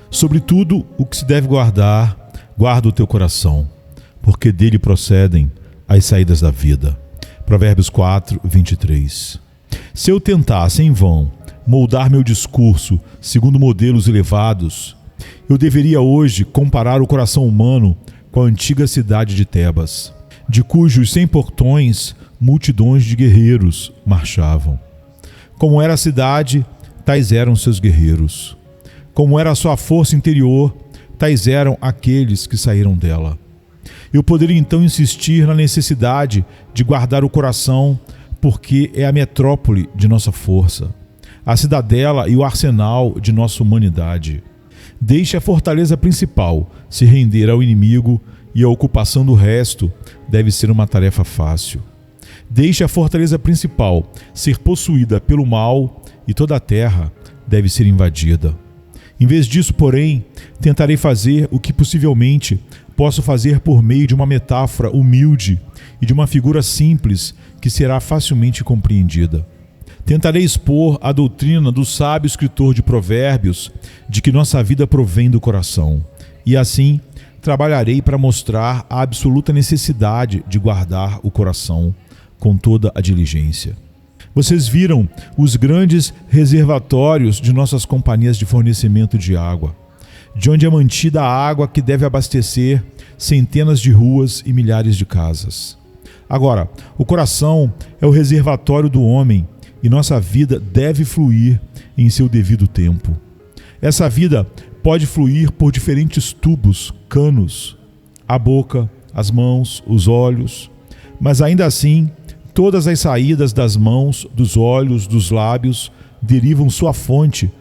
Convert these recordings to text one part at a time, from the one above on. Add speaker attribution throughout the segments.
Speaker 1: Sobretudo o que se deve guardar, guarda o teu coração, porque dele procedem as saídas da vida. Provérbios 4, 23. Se eu tentasse em vão moldar meu discurso segundo modelos elevados, eu deveria hoje comparar o coração humano com a antiga cidade de Tebas, de cujos 100 portões multidões de guerreiros marchavam. Como era a cidade, tais eram seus guerreiros. Como era a sua força interior, tais eram aqueles que saíram dela. Eu poderia então insistir na necessidade de guardar o coração, porque é a metrópole de nossa força, a cidadela e o arsenal de nossa humanidade. Deixe a fortaleza principal se render ao inimigo e a ocupação do resto deve ser uma tarefa fácil. Deixe a fortaleza principal ser possuída pelo mal e toda a terra deve ser invadida. Em vez disso, porém, tentarei fazer o que possivelmente posso fazer por meio de uma metáfora humilde e de uma figura simples que será facilmente compreendida. Tentarei expor a doutrina do sábio escritor de Provérbios de que nossa vida provém do coração, e assim trabalharei para mostrar a absoluta necessidade de guardar o coração com toda a diligência. Vocês viram os grandes reservatórios de nossas companhias de fornecimento de água, de onde é mantida a água que deve abastecer centenas de ruas e milhares de casas. Agora, o coração é o reservatório do homem e nossa vida deve fluir em seu devido tempo. Essa vida pode fluir por diferentes tubos, canos, a boca, as mãos, os olhos, mas ainda assim, todas as saídas das mãos, dos olhos, dos lábios derivam sua fonte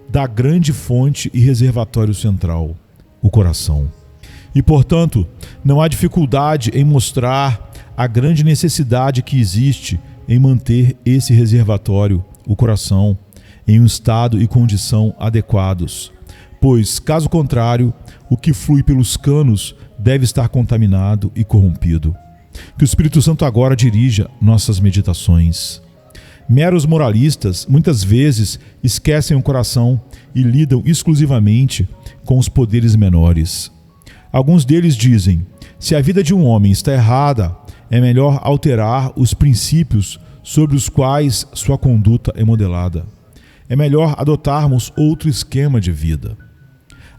Speaker 1: da grande fonte e reservatório central, o coração. E, portanto, não há dificuldade em mostrar a grande necessidade que existe em manter esse reservatório, o coração, em um estado e condição adequados, pois, caso contrário, o que flui pelos canos deve estar contaminado e corrompido. Que o Espírito Santo agora dirija nossas meditações. Meros moralistas muitas vezes esquecem o coração e lidam exclusivamente com os poderes menores. Alguns deles dizem: se a vida de um homem está errada, é melhor alterar os princípios sobre os quais sua conduta é modelada. É melhor adotarmos outro esquema de vida.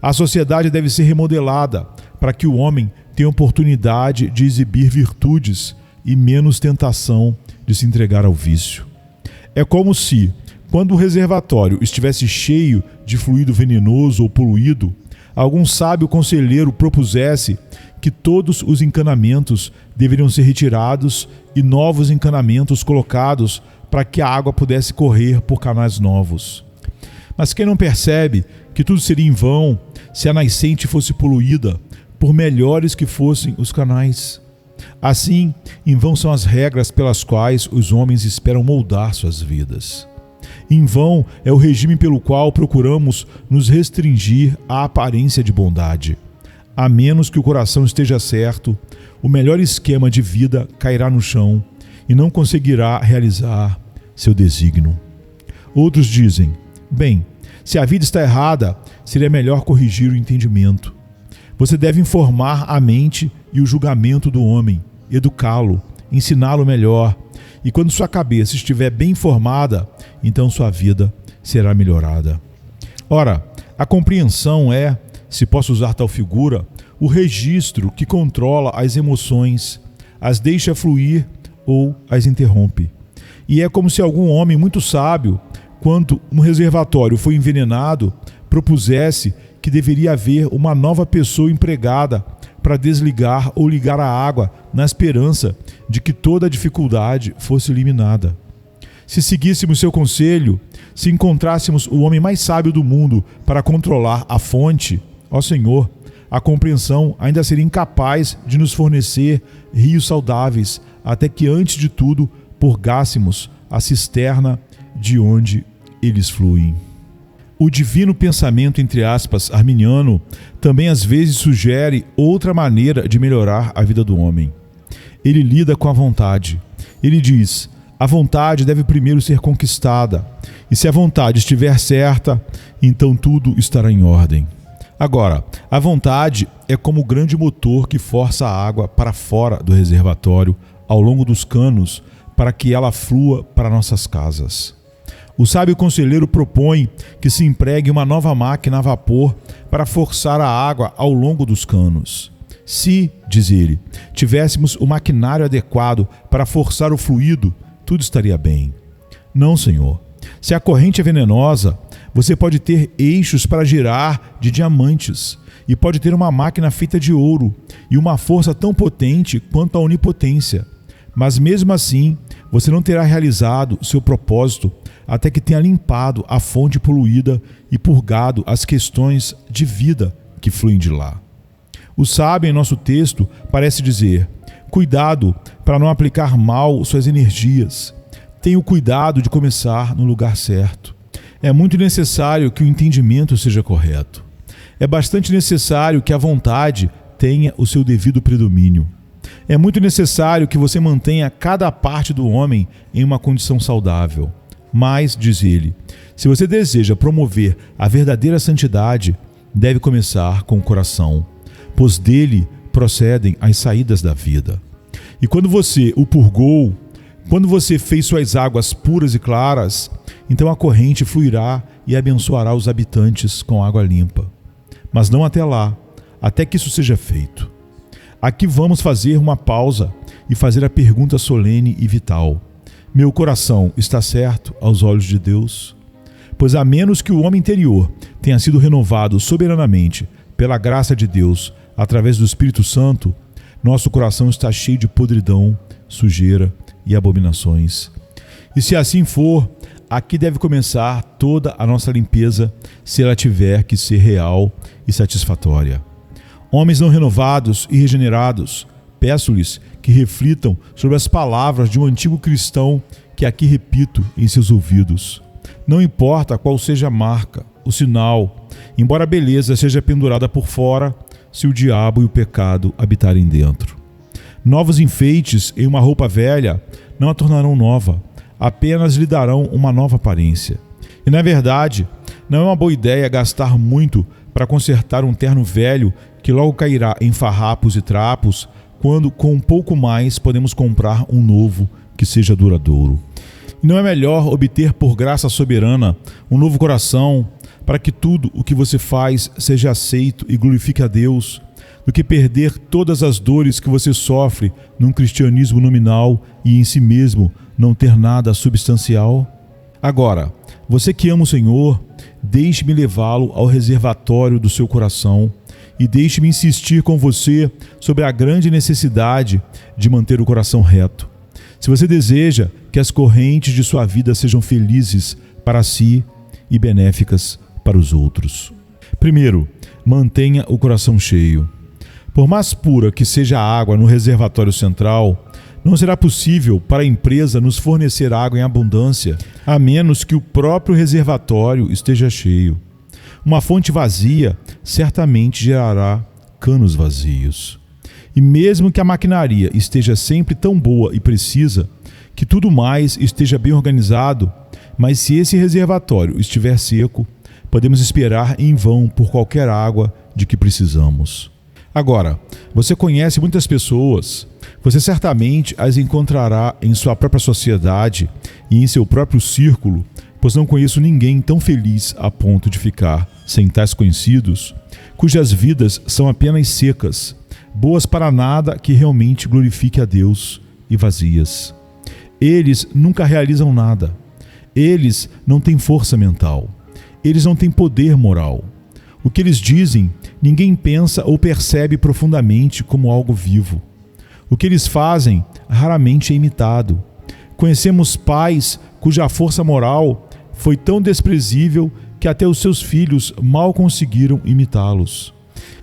Speaker 1: A sociedade deve ser remodelada para que o homem tenha oportunidade de exibir virtudes e menos tentação de se entregar ao vício. É como se, quando o reservatório estivesse cheio de fluido venenoso ou poluído, algum sábio conselheiro propusesse que todos os encanamentos deveriam ser retirados e novos encanamentos colocados para que a água pudesse correr por canais novos. Mas quem não percebe que tudo seria em vão se a nascente fosse poluída, por melhores que fossem os canais? Assim, em vão são as regras pelas quais os homens esperam moldar suas vidas. Em vão é o regime pelo qual procuramos nos restringir à aparência de bondade. A menos que o coração esteja certo, o melhor esquema de vida cairá no chão e não conseguirá realizar seu desígnio. Outros dizem: bem, se a vida está errada, seria melhor corrigir o entendimento. Você deve informar a mente e o julgamento do homem, educá-lo, ensiná-lo melhor, e quando sua cabeça estiver bem informada, então sua vida será melhorada. Ora, a compreensão é, se posso usar tal figura, o registro que controla as emoções, as deixa fluir ou as interrompe. E é como se algum homem muito sábio, quando um reservatório foi envenenado, propusesse que deveria haver uma nova pessoa empregada para desligar ou ligar a água na esperança de que toda a dificuldade fosse eliminada. Se seguíssemos seu conselho, se encontrássemos o homem mais sábio do mundo para controlar a fonte, ó Senhor, a compreensão ainda seria incapaz de nos fornecer rios saudáveis, até que antes de tudo purgássemos a cisterna de onde eles fluem. O divino pensamento, entre aspas, arminiano, também às vezes sugere outra maneira de melhorar a vida do homem. Ele lida com a vontade. Ele diz: a vontade deve primeiro ser conquistada, e se a vontade estiver certa, então tudo estará em ordem. Agora, a vontade é como o grande motor que força a água para fora do reservatório ao longo dos canos para que ela flua para nossas casas. O sábio conselheiro propõe que se empregue uma nova máquina a vapor para forçar a água ao longo dos canos. Se, diz ele, tivéssemos o maquinário adequado para forçar o fluido, tudo estaria bem. Não, senhor. Se a corrente é venenosa, você pode ter eixos para girar de diamantes e pode ter uma máquina feita de ouro e uma força tão potente quanto a onipotência. Mas mesmo assim, você não terá realizado seu propósito até que tenha limpado a fonte poluída e purgado as questões de vida que fluem de lá. O sábio em nosso texto parece dizer: cuidado para não aplicar mal suas energias. Tenha o cuidado de começar no lugar certo. É muito necessário que o entendimento seja correto. É bastante necessário que a vontade tenha o seu devido predomínio. É muito necessário que você mantenha cada parte do homem em uma condição saudável. Mas, diz ele, se você deseja promover a verdadeira santidade, deve começar com o coração, pois dele procedem as saídas da vida. E quando você o purgou, quando você fez suas águas puras e claras, então a corrente fluirá e abençoará os habitantes com água limpa. Mas não até lá, até que isso seja feito. Aqui vamos fazer uma pausa e fazer a pergunta solene e vital: meu coração está certo aos olhos de Deus? Pois a menos que o homem interior tenha sido renovado soberanamente pela graça de Deus através do Espírito Santo, nosso coração está cheio de podridão, sujeira e abominações. E se assim for, aqui deve começar toda a nossa limpeza, se ela tiver que ser real e satisfatória. Homens não renovados e regenerados, peço-lhes que reflitam sobre as palavras de um antigo cristão que aqui repito em seus ouvidos. Não importa qual seja a marca, o sinal, embora a beleza seja pendurada por fora, se o diabo e o pecado habitarem dentro. Novos enfeites em uma roupa velha não a tornarão nova, apenas lhe darão uma nova aparência. E na verdade, não é uma boa ideia gastar muito para consertar um terno velho que logo cairá em farrapos e trapos, quando com um pouco mais podemos comprar um novo que seja duradouro. E não é melhor obter por graça soberana um novo coração para que tudo o que você faz seja aceito e glorifique a Deus, do que perder todas as dores que você sofre num cristianismo nominal e em si mesmo não ter nada substancial? Agora, você que ama o Senhor, deixe-me levá-lo ao reservatório do seu coração e deixe-me insistir com você sobre a grande necessidade de manter o coração reto. Se você deseja que as correntes de sua vida sejam felizes para si e benéficas para os outros. Primeiro, mantenha o coração cheio. Por mais pura que seja a água no reservatório central, não será possível para a empresa nos fornecer água em abundância, a menos que o próprio reservatório esteja cheio. Uma fonte vazia certamente gerará canos vazios. E mesmo que a maquinaria esteja sempre tão boa e precisa, que tudo mais esteja bem organizado, mas se esse reservatório estiver seco, podemos esperar em vão por qualquer água de que precisamos. Agora, você conhece muitas pessoas, você certamente as encontrará em sua própria sociedade e em seu próprio círculo, pois não conheço ninguém tão feliz a ponto de ficar sem tais conhecidos, cujas vidas são apenas secas, boas para nada que realmente glorifique a Deus e vazias. Eles nunca realizam nada. Eles não têm força mental. Eles não têm poder moral. O que eles dizem, ninguém pensa ou percebe profundamente como algo vivo. O que eles fazem, raramente é imitado. Conhecemos pais cuja força moral foi tão desprezível que até os seus filhos mal conseguiram imitá-los.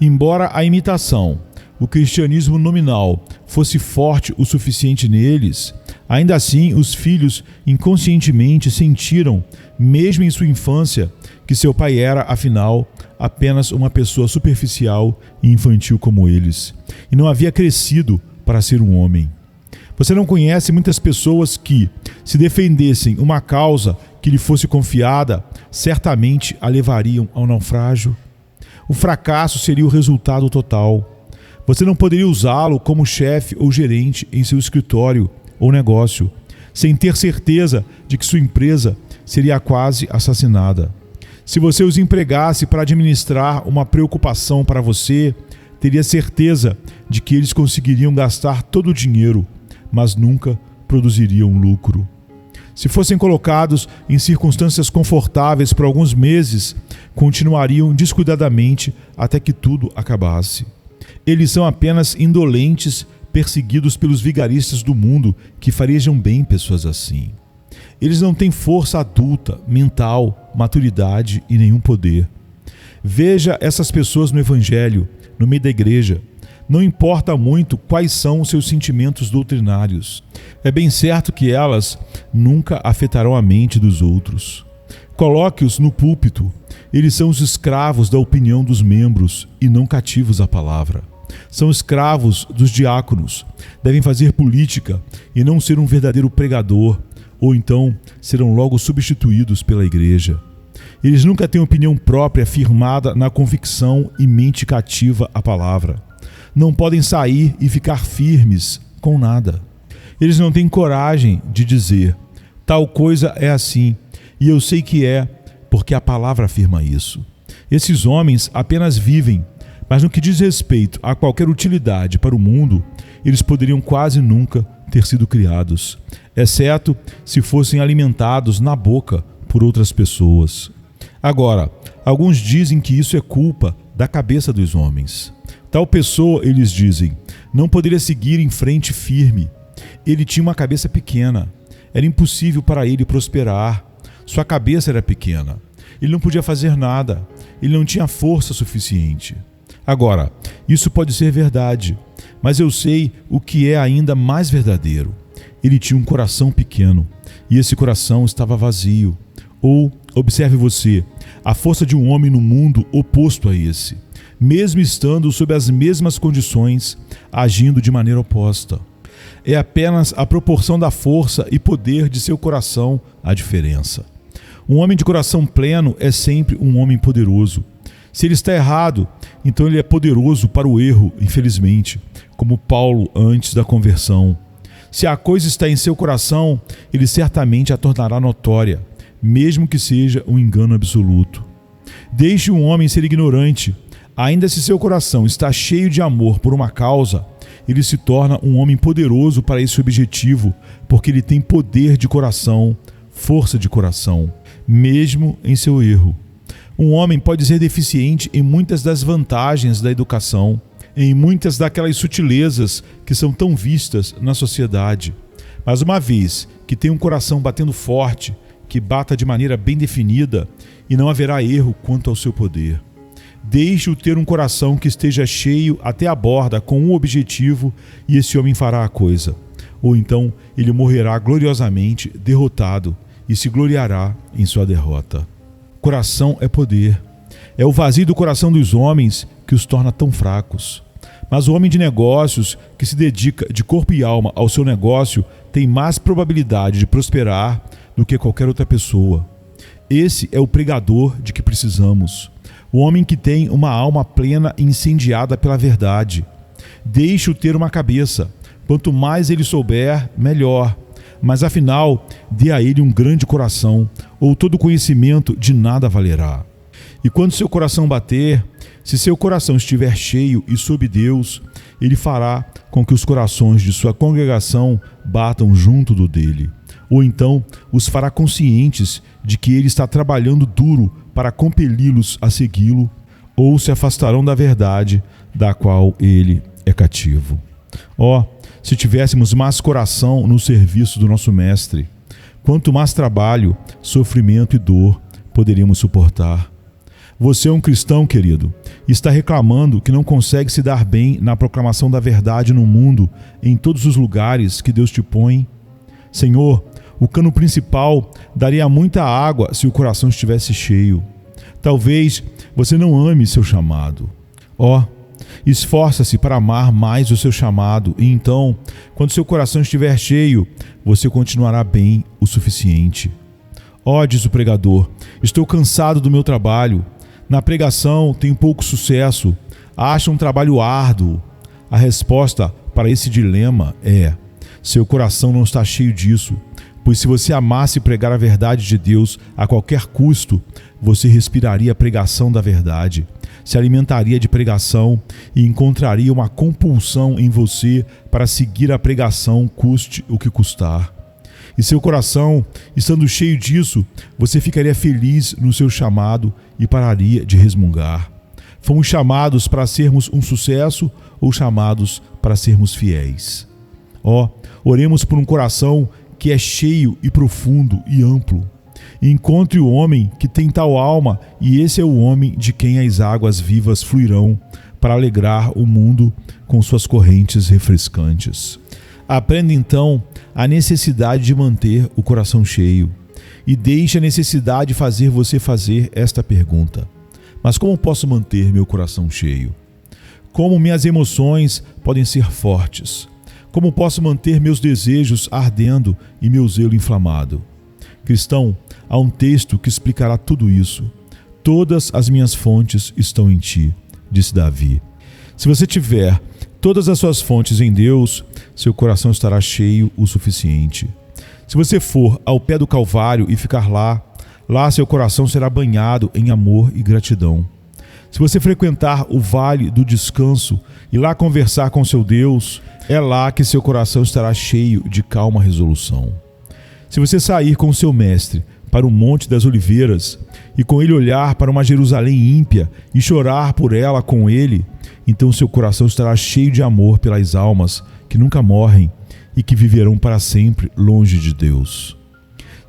Speaker 1: Embora a imitação, o cristianismo nominal, fosse forte o suficiente neles, ainda assim os filhos inconscientemente sentiram, mesmo em sua infância, que seu pai era, afinal, apenas uma pessoa superficial e infantil como eles, e não havia crescido para ser um homem. Você não conhece muitas pessoas que, se defendessem uma causa que lhe fosse confiada, certamente a levariam ao naufrágio? o fracasso seria o resultado total. Você não poderia usá-lo como chefe ou gerente em seu escritório ou negócio, sem ter certeza de que sua empresa seria quase assassinada. Se você os empregasse para administrar uma preocupação para você, teria certeza de que eles conseguiriam gastar todo o dinheiro, mas nunca produziriam lucro. Se fossem colocados em circunstâncias confortáveis por alguns meses, continuariam descuidadamente até que tudo acabasse. Eles são apenas indolentes, perseguidos pelos vigaristas do mundo que farejam bem pessoas assim. Eles não têm força adulta, mental, maturidade e nenhum poder. Veja essas pessoas no Evangelho, no meio da igreja. Não importa muito quais são os seus sentimentos doutrinários. É bem certo que elas nunca afetarão a mente dos outros. Coloque-os no púlpito. Eles são os escravos da opinião dos membros e não cativos à palavra. São escravos dos diáconos. Devem fazer política e não ser um verdadeiro pregador, ou então serão logo substituídos pela igreja. Eles nunca têm opinião própria firmada na convicção e mente cativa à palavra. Não podem sair e ficar firmes com nada. Eles não têm coragem de dizer, tal coisa é assim, e eu sei que é, porque a palavra afirma isso. Esses homens apenas vivem, mas no que diz respeito a qualquer utilidade para o mundo, eles poderiam quase nunca ter sido criados, exceto se fossem alimentados na boca por outras pessoas. Agora, alguns dizem que isso é culpa da cabeça dos homens. Tal pessoa, eles dizem, não poderia seguir em frente firme. Ele tinha uma cabeça pequena. Era impossível para ele prosperar. Sua cabeça era pequena. Ele não podia fazer nada. Ele não tinha força suficiente. Agora, isso pode ser verdade, mas eu sei o que é ainda mais verdadeiro. Ele tinha um coração pequeno e esse coração estava vazio. Ou, observe você, a força de um homem no mundo oposto a esse, mesmo estando sob as mesmas condições, agindo de maneira oposta. É apenas a proporção da força e poder de seu coração a diferença. Um homem de coração pleno é sempre um homem poderoso. Se ele está errado, então ele é poderoso para o erro, infelizmente, como Paulo antes da conversão. Se a coisa está em seu coração, ele certamente a tornará notória, mesmo que seja um engano absoluto. Deixe um homem ser ignorante. Ainda se seu coração está cheio de amor por uma causa, ele se torna um homem poderoso para esse objetivo, porque ele tem poder de coração, força de coração, mesmo em seu erro. Um homem pode ser deficiente em muitas das vantagens da educação, em muitas daquelas sutilezas que são tão vistas na sociedade. Mas uma vez que tem um coração batendo forte, que bata de maneira bem definida, e não haverá erro quanto ao seu poder. Deixe-o ter um coração que esteja cheio até a borda com um objetivo, e esse homem fará a coisa. Ou então ele morrerá gloriosamente derrotado e se gloriará em sua derrota. Coração é poder. É o vazio do coração dos homens que os torna tão fracos. Mas o homem de negócios que se dedica de corpo e alma ao seu negócio tem mais probabilidade de prosperar do que qualquer outra pessoa. Esse é o pregador de que precisamos. O homem que tem uma alma plena e incendiada pela verdade. Deixe-o ter uma cabeça. Quanto mais ele souber, melhor. Mas afinal, dê a ele um grande coração, ou todo conhecimento de nada valerá. E quando seu coração bater, se seu coração estiver cheio e sob Deus, ele fará com que os corações de sua congregação batam junto do dele. Ou então os fará conscientes de que ele está trabalhando duro para compeli-los a segui-lo, ou se afastarão da verdade da qual ele é cativo. Se tivéssemos mais coração no serviço do nosso Mestre, quanto mais trabalho, sofrimento e dor poderíamos suportar. Você é um cristão, querido, e está reclamando que não consegue se dar bem na proclamação da verdade no mundo, em todos os lugares que Deus te põe? Senhor, o cano principal daria muita água se o coração estivesse cheio. Talvez você não ame seu chamado. Esforça-se para amar mais o seu chamado e então, quando seu coração estiver cheio, você continuará bem o suficiente. Diz o pregador, estou cansado do meu trabalho. Na pregação tenho pouco sucesso, acho um trabalho árduo. A resposta para esse dilema é: seu coração não está cheio disso, pois se você amasse pregar a verdade de Deus a qualquer custo, você respiraria a pregação da verdade, se alimentaria de pregação e encontraria uma compulsão em você para seguir a pregação, custe o que custar. E seu coração, estando cheio disso, você ficaria feliz no seu chamado e pararia de resmungar. Fomos chamados para sermos um sucesso ou chamados para sermos fiéis? Oremos por um coração que é cheio e profundo e amplo. Encontre o homem que tem tal alma, e esse é o homem de quem as águas vivas fluirão para alegrar o mundo com suas correntes refrescantes. Aprenda então a necessidade de manter o coração cheio e deixe a necessidade fazer você fazer esta pergunta: mas como posso manter meu coração cheio? Como minhas emoções podem ser fortes? Como posso manter meus desejos ardendo e meu zelo inflamado? Cristão, há um texto que explicará tudo isso. Todas as minhas fontes estão em ti, disse Davi. Se você tiver todas as suas fontes em Deus, seu coração estará cheio o suficiente. Se você for ao pé do Calvário e ficar lá seu coração será banhado em amor e gratidão. Se você frequentar o vale do descanso e lá conversar com seu Deus, é lá que seu coração estará cheio de calma resolução. Se você sair com seu mestre para o Monte das Oliveiras e com ele olhar para uma Jerusalém ímpia e chorar por ela com ele, então seu coração estará cheio de amor pelas almas que nunca morrem e que viverão para sempre longe de Deus.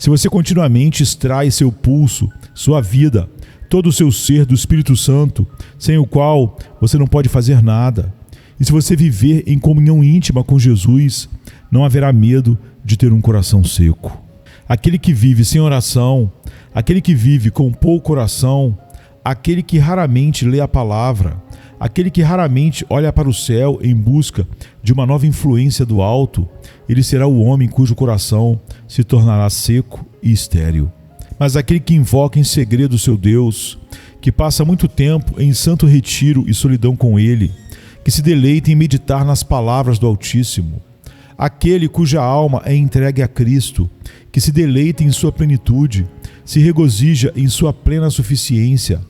Speaker 1: Se você continuamente extrai seu pulso, sua vida, todo o seu ser do Espírito Santo, sem o qual você não pode fazer nada, e se você viver em comunhão íntima com Jesus, não haverá medo de ter um coração seco. Aquele que vive sem oração, aquele que vive com pouco coração, aquele que raramente lê a palavra, aquele que raramente olha para o céu em busca de uma nova influência do alto, ele será o homem cujo coração se tornará seco e estéril. Mas aquele que invoca em segredo seu Deus, que passa muito tempo em santo retiro e solidão com ele, que se deleita em meditar nas palavras do Altíssimo, aquele cuja alma é entregue a Cristo, que se deleita em sua plenitude, se regozija em sua plena suficiência,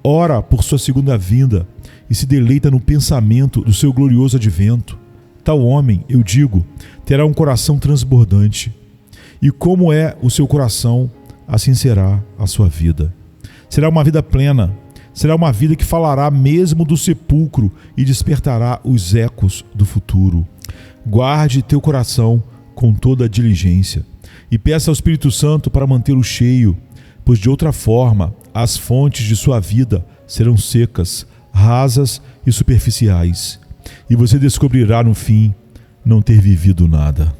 Speaker 1: ora por sua segunda vinda e se deleita no pensamento do seu glorioso advento. Tal homem, eu digo, terá um coração transbordante. E como é o seu coração, assim será a sua vida. Será uma vida plena, será uma vida que falará mesmo do sepulcro e despertará os ecos do futuro. Guarde teu coração com toda a diligência e peça ao Espírito Santo para mantê-lo cheio, pois de outra forma as fontes de sua vida serão secas, rasas e superficiais, e você descobrirá no fim não ter vivido nada.